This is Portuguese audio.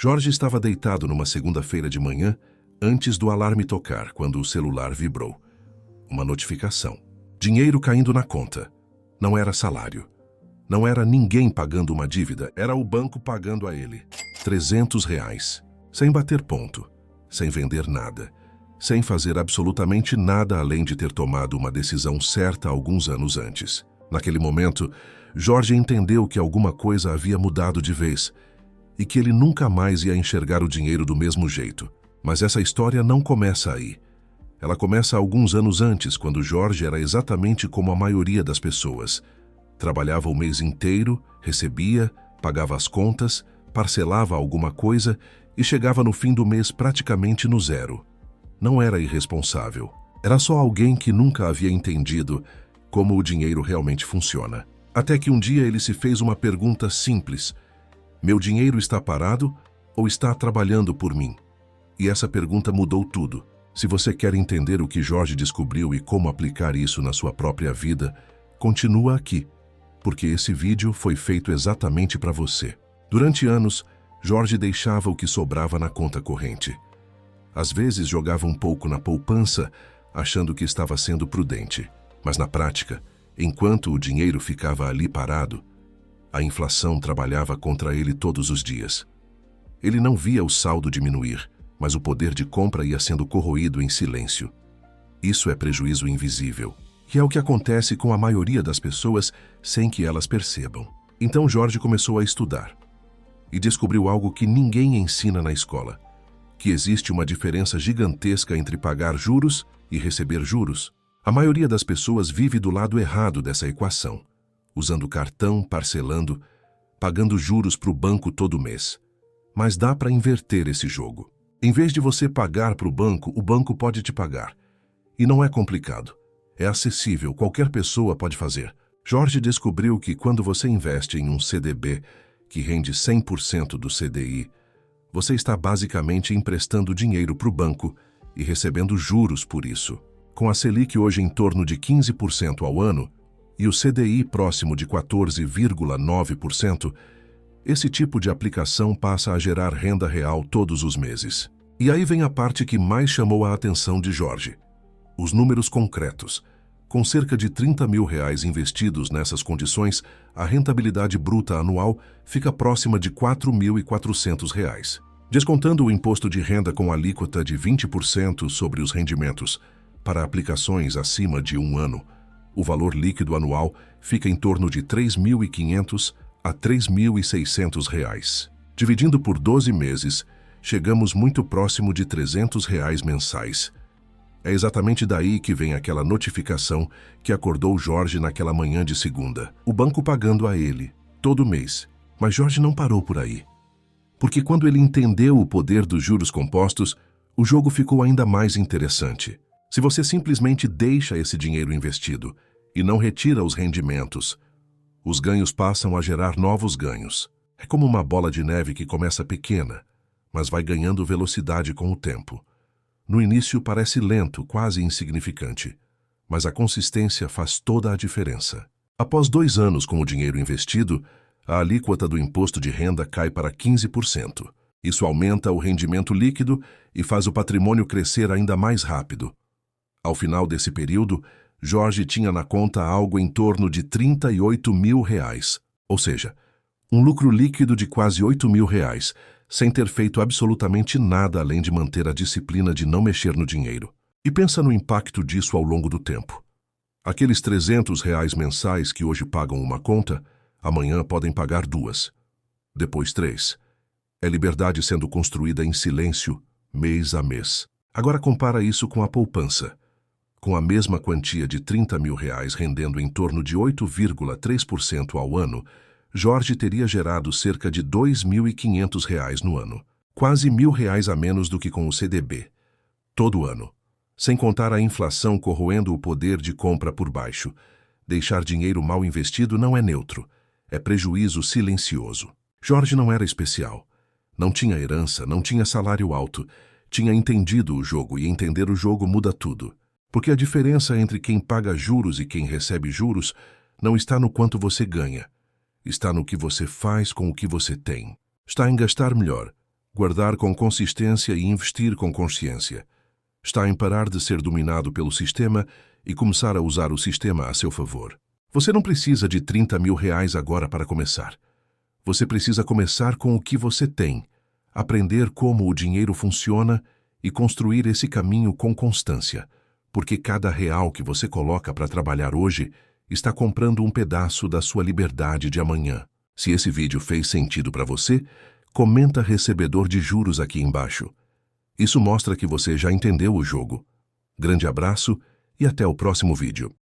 Jorge estava deitado numa segunda-feira de manhã, antes do alarme tocar, quando o celular vibrou. Uma notificação. Dinheiro caindo na conta. Não era salário. Não era ninguém pagando uma dívida, era o banco pagando a ele. R$300. Sem bater ponto. Sem vender nada. Sem fazer absolutamente nada além de ter tomado uma decisão certa alguns anos antes. Naquele momento, Jorge entendeu que alguma coisa havia mudado de vez e que ele nunca mais ia enxergar o dinheiro do mesmo jeito. Mas essa história não começa aí. Ela começa alguns anos antes, quando Jorge era exatamente como a maioria das pessoas. Trabalhava o mês inteiro, recebia, pagava as contas, parcelava alguma coisa e chegava no fim do mês praticamente no zero. Não era irresponsável. Era só alguém que nunca havia entendido como o dinheiro realmente funciona. Até que um dia ele se fez uma pergunta simples: meu dinheiro está parado ou está trabalhando por mim? E essa pergunta mudou tudo. Se você quer entender o que Jorge descobriu e como aplicar isso na sua própria vida, continua aqui, porque esse vídeo foi feito exatamente para você. Durante anos, Jorge deixava o que sobrava na conta corrente. Às vezes jogava um pouco na poupança, achando que estava sendo prudente. Mas na prática, enquanto o dinheiro ficava ali parado, a inflação trabalhava contra ele todos os dias. Ele não via o saldo diminuir, mas o poder de compra ia sendo corroído em silêncio. Isso é prejuízo invisível, que é o que acontece com a maioria das pessoas sem que elas percebam. Então Jorge começou a estudar e descobriu algo que ninguém ensina na escola: que existe uma diferença gigantesca entre pagar juros e receber juros. A maioria das pessoas vive do lado errado dessa equação, usando cartão, parcelando, pagando juros para o banco todo mês. Mas dá para inverter esse jogo. Em vez de você pagar para o banco pode te pagar. E não é complicado. É acessível, qualquer pessoa pode fazer. Jorge descobriu que quando você investe em um CDB, que rende 100% do CDI, você está basicamente emprestando dinheiro para o banco e recebendo juros por isso. Com a Selic hoje em torno de 15% ao ano e o CDI próximo de 14,9%, esse tipo de aplicação passa a gerar renda real todos os meses. E aí vem a parte que mais chamou a atenção de Jorge: os números concretos. Com cerca de R$30 mil investidos nessas condições, a rentabilidade bruta anual fica próxima de R$4.400. Descontando o imposto de renda com alíquota de 20% sobre os rendimentos para aplicações acima de um ano, o valor líquido anual fica em torno de R$3.500 a R$3.600. Dividindo por 12 meses, chegamos muito próximo de R$300 mensais. É exatamente daí que vem aquela notificação que acordou Jorge naquela manhã de segunda. O banco pagando a ele, todo mês. Mas Jorge não parou por aí. Porque quando ele entendeu o poder dos juros compostos, o jogo ficou ainda mais interessante. Se você simplesmente deixa esse dinheiro investido e não retira os rendimentos, os ganhos passam a gerar novos ganhos. É como uma bola de neve que começa pequena, mas vai ganhando velocidade com o tempo. No início parece lento, quase insignificante, mas a consistência faz toda a diferença. Após 2 anos com o dinheiro investido, a alíquota do imposto de renda cai para 15%. Isso aumenta o rendimento líquido e faz o patrimônio crescer ainda mais rápido. Ao final desse período, Jorge tinha na conta algo em torno de R$38 mil, ou seja, um lucro líquido de quase R$8 mil, sem ter feito absolutamente nada além de manter a disciplina de não mexer no dinheiro. E pensa no impacto disso ao longo do tempo. Aqueles R$300 mensais que hoje pagam uma conta, amanhã podem pagar 2, depois 3. É liberdade sendo construída em silêncio, mês a mês. Agora compara isso com a poupança. Com a mesma quantia de R$30 mil rendendo em torno de 8,3% ao ano, Jorge teria gerado cerca de R$2.500 no ano. Quase R$1.000 a menos do que com o CDB. Todo ano. Sem contar a inflação corroendo o poder de compra por baixo. Deixar dinheiro mal investido não é neutro. É prejuízo silencioso. Jorge não era especial. Não tinha herança, não tinha salário alto. Tinha entendido o jogo e entender o jogo muda tudo. Porque a diferença entre quem paga juros e quem recebe juros não está no quanto você ganha. Está no que você faz com o que você tem. Está em gastar melhor, guardar com consistência e investir com consciência. Está em parar de ser dominado pelo sistema e começar a usar o sistema a seu favor. Você não precisa de 30 mil reais agora para começar. Você precisa começar com o que você tem, aprender como o dinheiro funciona e construir esse caminho com constância, porque cada real que você coloca para trabalhar hoje está comprando um pedaço da sua liberdade de amanhã. Se esse vídeo fez sentido para você, comenta recebedor de juros aqui embaixo. Isso mostra que você já entendeu o jogo. Grande abraço e até o próximo vídeo.